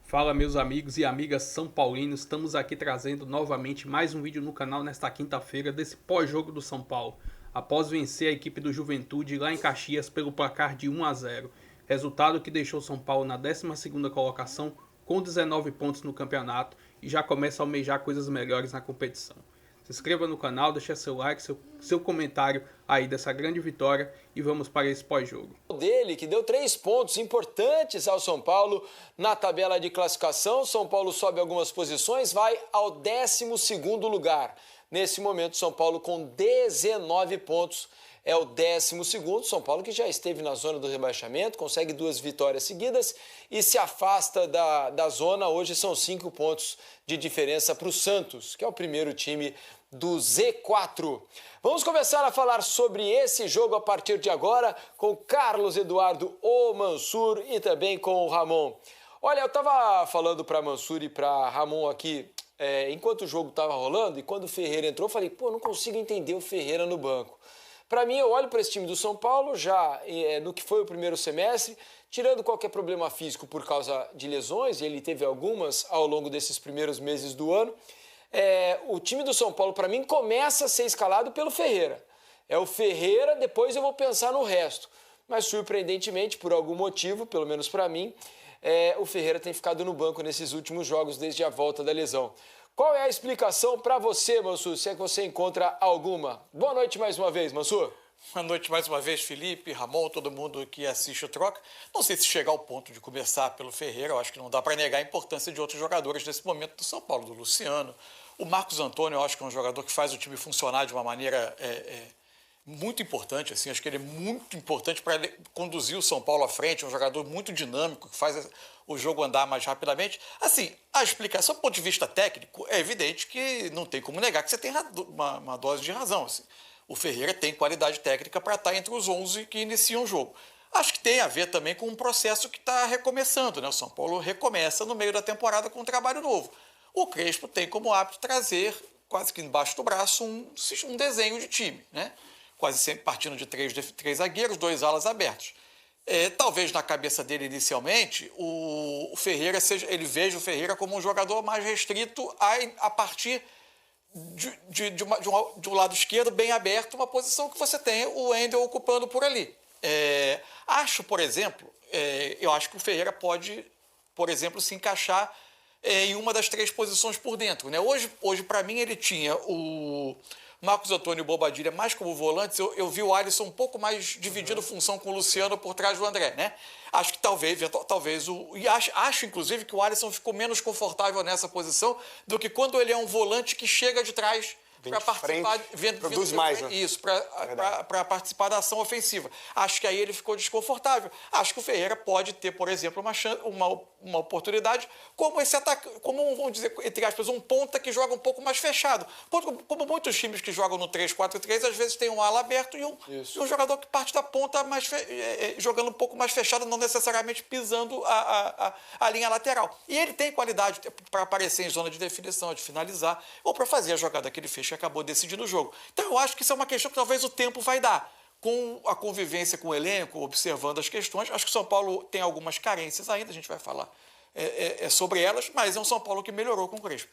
Fala meus amigos e amigas são paulinos, estamos aqui trazendo novamente mais um vídeo no canal nesta quinta-feira desse pós-jogo do São Paulo, após vencer a equipe do Juventude lá em Caxias pelo placar de 1-0, resultado que deixou São Paulo na 12ª colocação com 19 pontos no campeonato e já começa a almejar coisas melhores na competição. Se inscreva no canal, deixe seu like, seu comentário aí dessa grande vitória e vamos para esse pós-jogo. Dele, que deu 3 pontos importantes ao São Paulo na tabela de classificação. São Paulo sobe algumas posições, vai ao 12º lugar. Nesse momento, São Paulo com 19 pontos é o 12º. São Paulo que já esteve na zona do rebaixamento, consegue 2 vitórias seguidas e se afasta da zona. Hoje são 5 pontos de diferença para o Santos, que é o primeiro time do Z4. Vamos começar a falar sobre esse jogo a partir de agora com Carlos Eduardo O Mansur e também com o Ramon. Olha, eu estava falando para Mansur e para Ramon aqui, enquanto o jogo estava rolando, e quando o Ferreira entrou, eu falei, não consigo entender o Ferreira no banco. Para mim, eu olho para esse time do São Paulo, já no que foi o primeiro semestre, tirando qualquer problema físico por causa de lesões, e ele teve algumas ao longo desses primeiros meses do ano, o time do São Paulo, para mim, começa a ser escalado pelo Ferreira. É o Ferreira, depois eu vou pensar no resto. Mas, surpreendentemente, por algum motivo, pelo menos para mim, o Ferreira tem ficado no banco nesses últimos jogos, desde a volta da lesão. Qual é a explicação para você, Mansur, se é que você encontra alguma? Boa noite mais uma vez, Mansur. Boa noite mais uma vez, Felipe, Ramon, todo mundo que assiste o Troca. Não sei se chegar ao ponto de começar pelo Ferreira, eu acho que não dá para negar a importância de outros jogadores nesse momento do São Paulo, do Luciano. O Marcos Antônio, eu acho que é um jogador que faz o time funcionar de uma maneira muito importante, assim, acho que ele é muito importante para conduzir o São Paulo à frente, é um jogador muito dinâmico, que faz o jogo andar mais rapidamente. Assim, a explicação do ponto de vista técnico é evidente que não tem como negar que você tem uma dose de razão, assim. O Ferreira tem qualidade técnica para estar entre os 11 que iniciam o jogo. Acho que tem a ver também com um processo que está recomeçando, né? O São Paulo recomeça no meio da temporada com um trabalho novo. O Crespo tem como hábito trazer, quase que embaixo do braço, um desenho de time, né? Quase sempre partindo de três zagueiros, 2 alas abertos. Talvez na cabeça dele inicialmente, o Ferreira ele veja o Ferreira como um jogador mais restrito a partir de um lado esquerdo bem aberto, uma posição que você tem o Wendel ocupando por ali. Acho, por exemplo, eu acho que o Ferreira pode, por exemplo, se encaixar em uma das 3 posições por dentro, né? Hoje para mim, ele tinha o Marcos Antônio e o Bobadilla mais como volantes. Eu vi o Alisson um pouco mais dividindo função com o Luciano por trás do André, né? Acho que talvez acho inclusive que o Alisson ficou menos confortável nessa posição do que quando ele é um volante que chega de trás para participar, produz mais, né? Isso, para participar da ação ofensiva. Acho que aí ele ficou desconfortável. Acho que o Ferreira pode ter, por exemplo, uma oportunidade como esse ataque, como, vamos dizer, entre aspas, um ponta que joga um pouco mais fechado. Como muitos times que jogam no 3-4-3, às vezes tem um ala aberto e um jogador que parte da ponta jogando um pouco mais fechado, não necessariamente pisando a linha lateral. E ele tem qualidade para aparecer em zona de definição, de finalizar, ou para fazer a jogada que ele fez, que acabou decidindo o jogo. Então eu acho que isso é uma questão que talvez o tempo vai dar. Com a convivência com o elenco, observando as questões, acho que o São Paulo tem algumas carências ainda, a gente vai falar sobre elas, mas é um São Paulo que melhorou com o Crespo.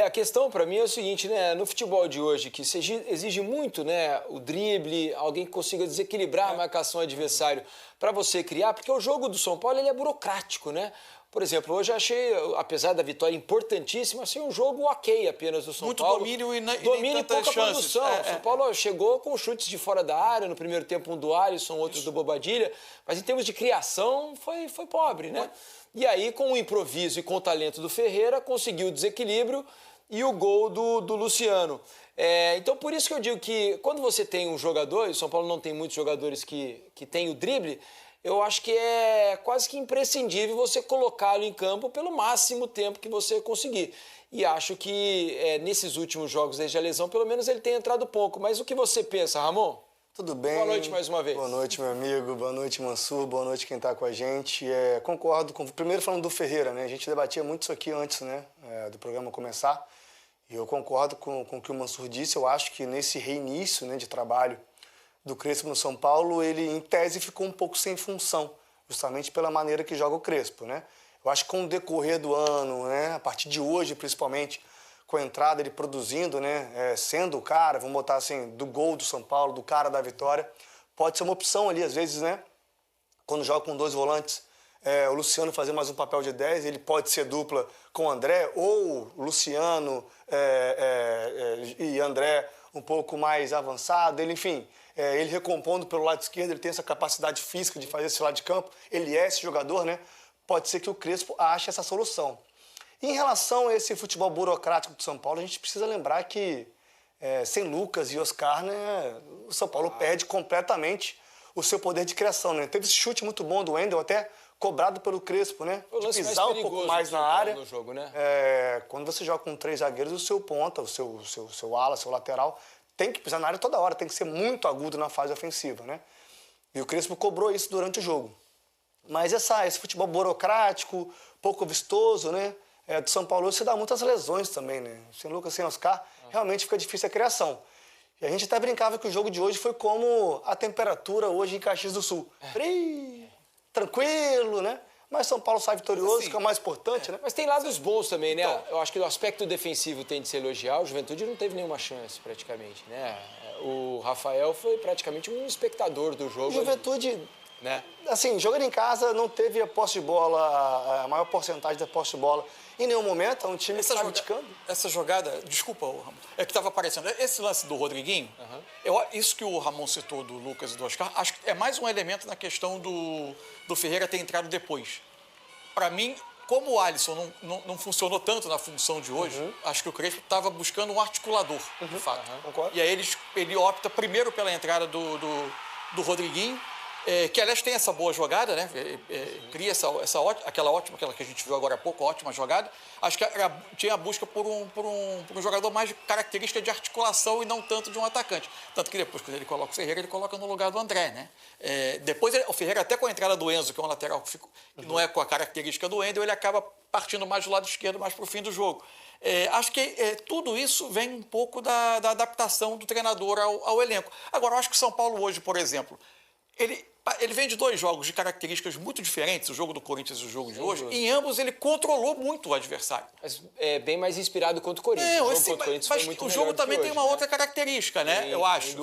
A questão para mim é o seguinte, né? No futebol de hoje, que exige muito, né, o drible, alguém que consiga desequilibrar a marcação adversário para você criar, porque o jogo do São Paulo ele é burocrático, né? Por exemplo, hoje eu achei, apesar da vitória importantíssima, assim, um jogo ok apenas do São Paulo. Muito domínio e pouca chances. produção. O São Paulo chegou com chutes de fora da área, no primeiro tempo um do Alisson, outros do Bobadilla, mas em termos de criação foi pobre, né? E aí, com o improviso e com o talento do Ferreira, conseguiu o desequilíbrio e o gol do Luciano. Então, por isso que eu digo que quando você tem um jogador, e o São Paulo não tem muitos jogadores que têm o drible, eu acho que é quase que imprescindível você colocá-lo em campo pelo máximo tempo que você conseguir. E acho que nesses últimos jogos desde a lesão, pelo menos ele tem entrado pouco. Mas o que você pensa, Ramon? Tudo bem. Boa noite mais uma vez. Boa noite, meu amigo. Boa noite, Mansur. Boa noite quem está com a gente. Concordo com... Primeiro falando do Ferreira, né? A gente debatia muito isso aqui antes, né, do programa começar. E eu concordo com o que o Mansur disse. Eu acho que nesse reinício, né, de trabalho do Crespo no São Paulo, ele, em tese, ficou um pouco sem função, justamente pela maneira que joga o Crespo, né? Eu acho que com o decorrer do ano, né, a partir de hoje principalmente, com a entrada ele produzindo, né, sendo o cara, vamos botar assim, do gol do São Paulo, do cara da vitória, pode ser uma opção ali, às vezes, né, quando joga com 2 volantes, o Luciano fazer mais um papel de 10, ele pode ser dupla com o André, ou Luciano e André um pouco mais avançado, ele, enfim, ele recompondo pelo lado esquerdo, ele tem essa capacidade física de fazer esse lado de campo, ele é esse jogador, né? Pode ser que o Crespo ache essa solução. Em relação a esse futebol burocrático do São Paulo, a gente precisa lembrar que sem Lucas e Oscar, né, o São Paulo perde completamente o seu poder de criação, né? Teve esse chute muito bom do Wendel, até cobrado pelo Crespo, né? De pisar um pouco mais na área. No jogo, né? Quando você joga com 3 zagueiros, o seu ponta, o seu ala, seu lateral, tem que pisar na área toda hora, tem que ser muito agudo na fase ofensiva, né? E o Crespo cobrou isso durante o jogo. Mas esse futebol burocrático, pouco vistoso, né? Do São Paulo, você dá muitas lesões também, né? Sem Lucas, sem Oscar, realmente fica difícil a criação. E a gente até brincava que o jogo de hoje foi como a temperatura hoje em Caxias do Sul. Frio, tranquilo, né? Mas São Paulo sai vitorioso, assim, que é o mais importante, né? Mas tem lados bons também, né? Então, eu acho que o aspecto defensivo tem de se elogiar. O Juventude não teve nenhuma chance, praticamente, né? O Rafael foi praticamente um espectador do jogo. Juventude, né? Assim, jogando em casa, não teve a posse de bola, a maior porcentagem da posse de bola. Em nenhum momento, é um time que está criticando. Essa jogada, desculpa, Ramon, é que estava aparecendo. Esse lance do Rodriguinho, isso que o Ramon citou do Lucas e do Oscar, acho que é mais um elemento na questão do Ferreira ter entrado depois. Para mim, como o Alisson não funcionou tanto na função de hoje, acho que o Crespo estava buscando um articulador, de fato. E aí ele opta primeiro pela entrada do Rodriguinho, que, aliás, tem essa boa jogada, né? Cria aquela que a gente viu agora há pouco, ótima jogada. Acho que tinha a busca por um jogador mais de característica de articulação e não tanto de um atacante. Tanto que depois, quando ele coloca o Ferreira, ele coloca no lugar do André, né? Depois, o Ferreira, até com a entrada do Enzo, que é um lateral que não é com a característica do Wendel, ele acaba partindo mais do lado esquerdo, mais para o fim do jogo. Acho que tudo isso vem um pouco da adaptação do treinador ao elenco. Agora, eu acho que o São Paulo hoje, por exemplo, ele vem de 2 jogos de características muito diferentes, o jogo do Corinthians e o jogo de hoje. Em ambos, ele controlou muito o adversário. Mas é bem mais inspirado contra o Corinthians. O jogo também tem uma outra característica, né? Sim, eu acho.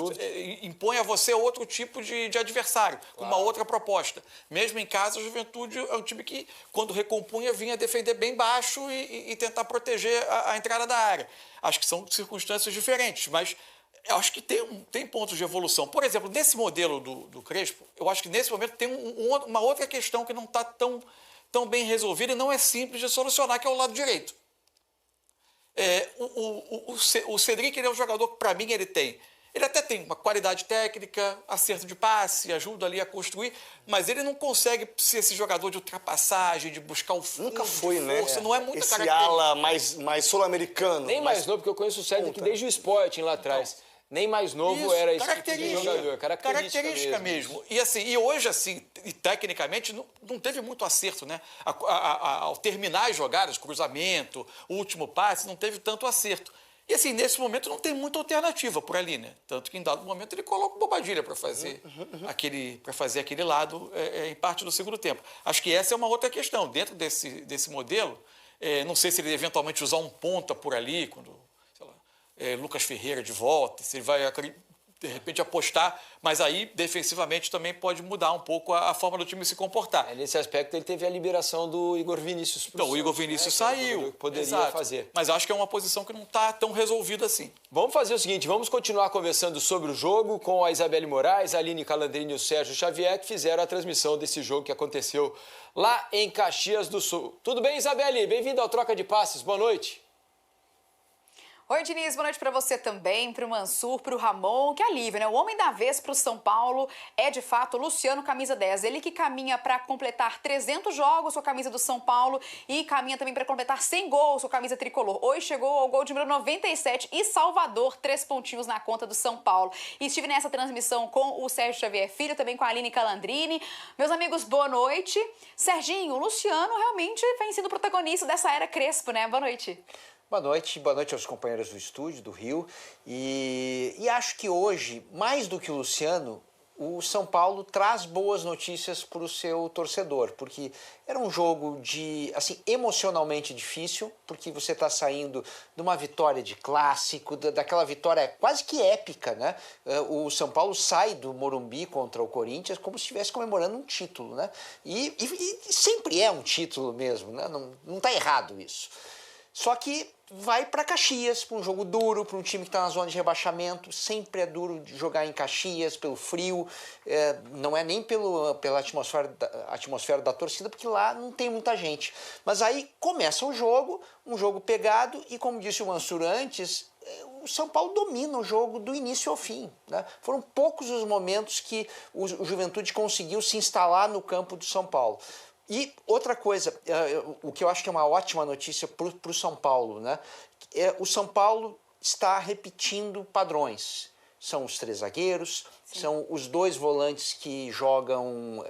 Impõe a você outro tipo de adversário, com uma outra proposta. Mesmo em casa, a Juventude é um time que, quando recompunha, vinha defender bem baixo e tentar proteger a entrada da área. Acho que são circunstâncias diferentes, mas eu acho que tem pontos de evolução. Por exemplo, nesse modelo do Crespo, eu acho que nesse momento tem uma outra questão que não está tão bem resolvida e não é simples de solucionar, que é o lado direito. O Cedric, ele é um jogador que, para mim, ele até tem uma qualidade técnica, acerto de passe, ajuda ali a construir, mas ele não consegue ser esse jogador de ultrapassagem, de buscar o fundo. Nunca foi, de força, né? Não é muito esse característico. ala mais sul-americano. Nem mais novo, porque eu conheço o Cedric desde o Sporting lá atrás. Nem mais novo era esse tipo de jogador. Característica mesmo. E hoje, assim, e tecnicamente, não teve muito acerto, né? Ao terminar as jogadas, cruzamento, último passe, não teve tanto acerto. E, assim, nesse momento não tem muita alternativa por ali, né? Tanto que, em dado momento, ele coloca o Bobadilha para fazer aquele lado em parte do segundo tempo. Acho que essa é uma outra questão. Dentro desse modelo, não sei se ele eventualmente usar um ponta por ali, quando Lucas Ferreira de volta, se ele vai, de repente, apostar, mas aí, defensivamente, também pode mudar um pouco a forma do time se comportar. Nesse aspecto, ele teve a liberação do Igor Vinícius. Então, o Igor Vinícius saiu. Poderia fazer. Mas acho que é uma posição que não está tão resolvida assim. Vamos fazer o seguinte, vamos continuar conversando sobre o jogo com a Isabelle Moraes, a Aline Calandrini e o Sérgio Xavier, que fizeram a transmissão desse jogo que aconteceu lá em Caxias do Sul. Tudo bem, Isabelle? Bem-vinda ao Troca de Passes. Boa noite. Oi, Diniz, boa noite para você também, para o Mansur, para o Ramon, que alívio, né? O homem da vez para o São Paulo é, de fato, o Luciano, camisa 10. Ele que caminha para completar 300 jogos com a camisa do São Paulo e caminha também para completar 100 gols com a camisa tricolor. Hoje chegou ao gol de número 97 e Salvador, 3 pontinhos na conta do São Paulo. E estive nessa transmissão com o Sérgio Xavier Filho, também com a Aline Calandrini. Meus amigos, boa noite. Serginho, o Luciano realmente vem sendo protagonista dessa era Crespo, né? Boa noite. Boa noite aos companheiros do estúdio, do Rio. E acho que hoje, mais do que o Luciano, o São Paulo traz boas notícias para o seu torcedor, porque era um jogo assim, emocionalmente difícil, porque você está saindo de uma vitória de clássico, daquela vitória quase que épica, né? O São Paulo sai do Morumbi contra o Corinthians como se estivesse comemorando um título, né? E sempre é um título mesmo, né? Não está errado isso. Só que vai para Caxias, para um jogo duro, para um time que está na zona de rebaixamento. Sempre é duro de jogar em Caxias, pelo frio, não é nem pela atmosfera da torcida, porque lá não tem muita gente. Mas aí começa o jogo, um jogo pegado, e como disse o Mansur antes, o São Paulo domina o jogo do início ao fim, né? Foram poucos os momentos que o Juventude conseguiu se instalar no campo do São Paulo. E outra coisa, o que eu acho que é uma ótima notícia para o São Paulo, né? O São Paulo está repetindo padrões. São os 3 zagueiros, sim, são os 2 volantes que jogam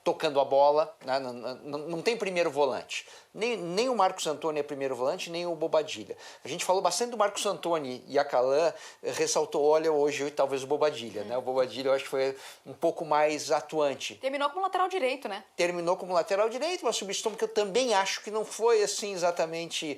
tocando a bola, né? Não tem primeiro volante. Nem o Marcos Antônio é primeiro volante, nem o Bobadilha. A gente falou bastante do Marcos Antônio e a Calan ressaltou, olha, hoje talvez o Bobadilha, né? O Bobadilha eu acho que foi um pouco mais atuante. Terminou como lateral direito, né? Terminou como lateral direito, uma substituição que eu também acho que não foi assim exatamente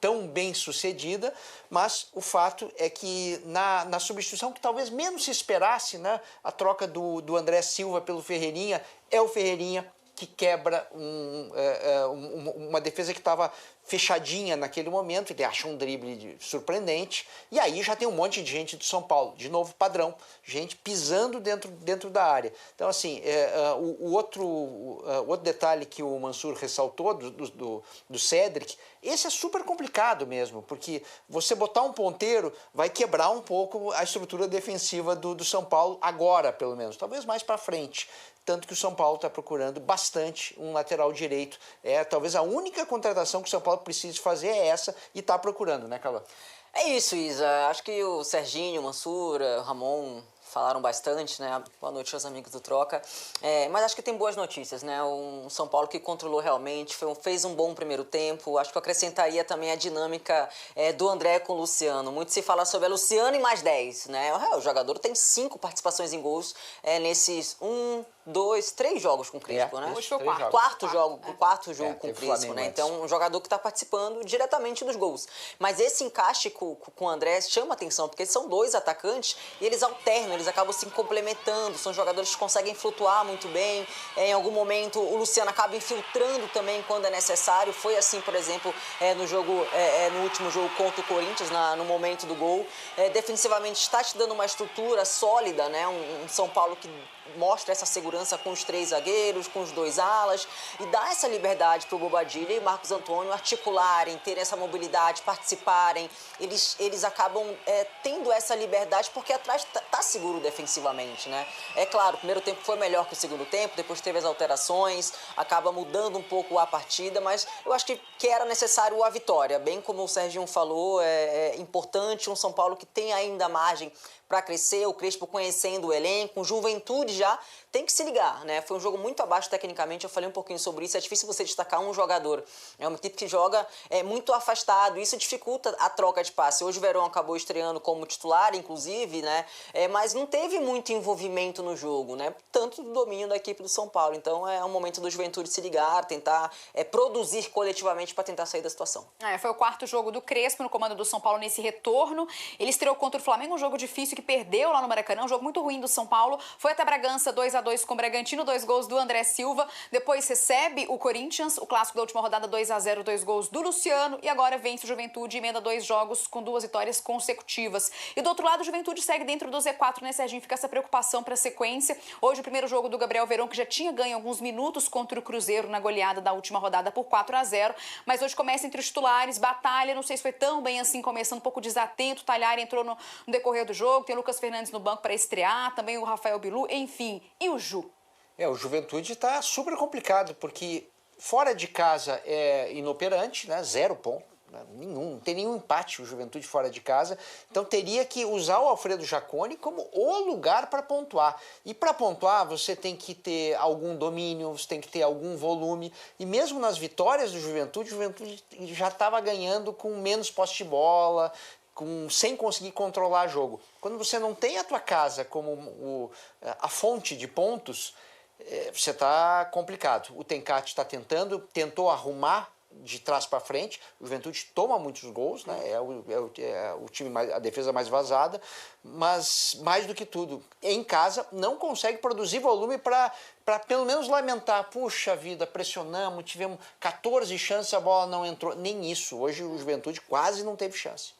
tão bem sucedida, mas o fato é que na substituição que talvez menos se esperasse, né? A troca do André Silva pelo Ferreirinha, é o Ferreirinha que quebra uma defesa que estava fechadinha naquele momento, ele acha um drible surpreendente, e aí já tem um monte de gente do São Paulo, de novo padrão, gente pisando dentro da área. Então, assim, o outro detalhe que o Mansur ressaltou do Cédric, esse é super complicado mesmo, porque você botar um ponteiro vai quebrar um pouco a estrutura defensiva do São Paulo, agora pelo menos, talvez mais para frente. Tanto que o São Paulo está procurando bastante um lateral direito. Talvez a única contratação que o São Paulo precise fazer é essa, e está procurando, né, Carla? É isso, Isa. Acho que o Serginho, o Mansur, o Ramon falaram bastante, né? Boa noite aos amigos do Troca. Mas acho que tem boas notícias, né? Um São Paulo que controlou realmente, fez um bom primeiro tempo. Acho que eu acrescentaria também a dinâmica do André com o Luciano. Muito se fala sobre a Luciano e mais 10, né? O jogador tem 5 participações em gols nesses 3 jogos com o Crespo, né? Hoje foi o quarto jogo com o Crespo, né? Então, um jogador que está participando diretamente dos gols. Mas esse encaixe com o André chama atenção, porque eles são 2 atacantes e eles alternam, eles acabam se complementando, são jogadores que conseguem flutuar muito bem. Em algum momento, o Luciano acaba infiltrando também quando é necessário. Foi assim, por exemplo, no último jogo contra o Corinthians, no momento do gol. Defensivamente, está te dando uma estrutura sólida, né? Um São Paulo que mostra essa segurança com os 3 zagueiros, com os 2 alas, e dá essa liberdade para o Bobadilha e o Marcos Antônio articularem, terem essa mobilidade, participarem. Eles acabam tendo essa liberdade porque atrás está seguro defensivamente, né? É claro, o primeiro tempo foi melhor que o segundo tempo, depois teve as alterações, acaba mudando um pouco a partida, mas eu acho que era necessário a vitória. Bem como o Serginho falou, é importante um São Paulo que tem ainda margem para crescer, o Crespo conhecendo o elenco, o Juventude já tem que se ligar, né? Foi um jogo muito abaixo tecnicamente, eu falei um pouquinho sobre isso, é difícil você destacar um jogador. É uma equipe que joga muito afastado, isso dificulta a troca de passe. Hoje o Verón acabou estreando como titular, inclusive, né? Mas não teve muito envolvimento no jogo, né? Tanto do domínio da equipe do São Paulo. Então é um momento do Juventude se ligar, tentar produzir coletivamente para tentar sair da situação. Foi o 4º jogo do Crespo no comando do São Paulo nesse retorno. Ele estreou contra o Flamengo, um jogo difícil que perdeu lá no Maracanã, um jogo muito ruim do São Paulo. Foi até Bragança, 2-2 com o Bragantino, 2 gols do André Silva. Depois recebe o Corinthians, o clássico da última rodada, 2-0, 2 gols do Luciano. E agora vence o Juventude e emenda 2 jogos com 2 vitórias consecutivas. E do outro lado, o Juventude segue dentro do Z4, né, Serginho? Fica essa preocupação para a sequência. Hoje o primeiro jogo do Gabriel Verón, que já tinha ganho alguns minutos contra o Cruzeiro na goleada da última rodada por 4-0. Mas hoje começa entre os titulares, batalha, não sei se foi tão bem assim, começando um pouco desatento. O Talhari entrou no decorrer do jogo, tem o Lucas Fernandes no banco para estrear, também o Rafael Bilu, enfim. E o Ju? O Juventude está super complicado, porque fora de casa é inoperante, né? 0 ponto. Não tem nenhum empate o Juventude fora de casa, então teria que usar o Alfredo Jaconi como o lugar para pontuar. E para pontuar você tem que ter algum domínio, você tem que ter algum volume, e mesmo nas vitórias do Juventude, o Juventude já estava ganhando com menos posse de bola, sem conseguir controlar o jogo. Quando você não tem a tua casa como a fonte de pontos, você está complicado. O Tencate tentou arrumar de trás para frente. O Juventude toma muitos gols, né? É o time a defesa mais vazada, mas mais do que tudo, em casa não consegue produzir volume para pelo menos lamentar. Puxa vida, pressionamos, tivemos 14 chances, a bola não entrou. Nem isso. Hoje o Juventude quase não teve chance.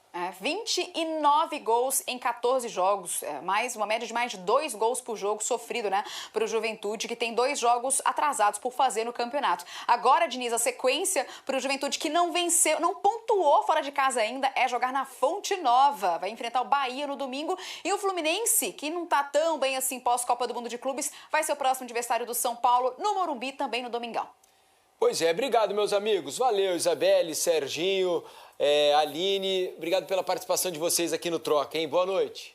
29 gols em 14 jogos, mais uma média de mais de 2 gols por jogo sofrido, né, para o Juventude, que tem 2 jogos atrasados por fazer no campeonato. Agora, Diniz, a sequência para o Juventude, que não venceu, não pontuou fora de casa ainda, é jogar na Fonte Nova. Vai enfrentar o Bahia no domingo, e o Fluminense, que não tá tão bem assim pós-Copa do Mundo de Clubes, vai ser o próximo adversário do São Paulo no Morumbi, também no domingão. Pois é, obrigado, meus amigos. Valeu, Isabelle, Serginho, Aline. Obrigado pela participação de vocês aqui no Troca, hein? Boa noite.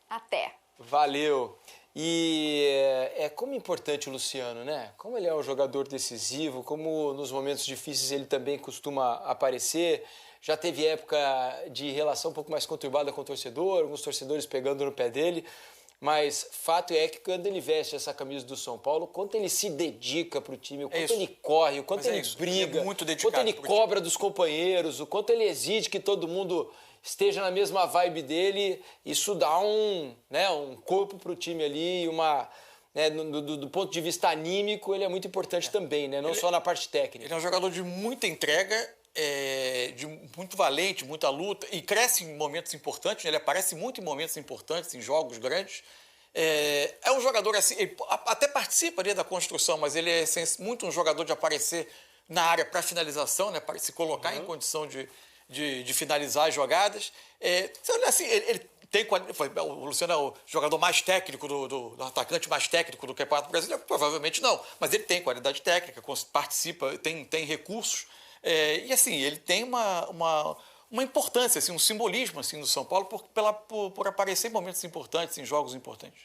Até. Valeu. E como é importante o Luciano, né? Como ele é um jogador decisivo, como nos momentos difíceis ele também costuma aparecer. Já teve época de relação um pouco mais conturbada com o torcedor, alguns torcedores pegando no pé dele. Mas fato é que quando ele veste essa camisa do São Paulo, o quanto ele se dedica para o time, o quanto ele corre, o quanto ele briga, o quanto ele cobra dos companheiros, o quanto ele exige que todo mundo esteja na mesma vibe dele, isso dá um corpo para o time ali, do ponto de vista anímico, ele é muito importante também, né? Não só na parte técnica. Ele é um jogador de muita entrega, de muito valente, muita luta, e cresce em momentos importantes, ele aparece muito em momentos importantes, em jogos grandes. É um jogador assim, ele até participa ali da construção, mas ele é muito um jogador de aparecer na área para finalização, né, para se colocar em condição de finalizar as jogadas. Assim, ele tem, o Luciano é o jogador mais técnico, do atacante mais técnico do Campeonato Brasileiro? Provavelmente não, mas ele tem qualidade técnica, participa, tem recursos. E assim, ele tem uma importância, assim, um simbolismo assim, no São Paulo por aparecer em momentos importantes, em jogos importantes.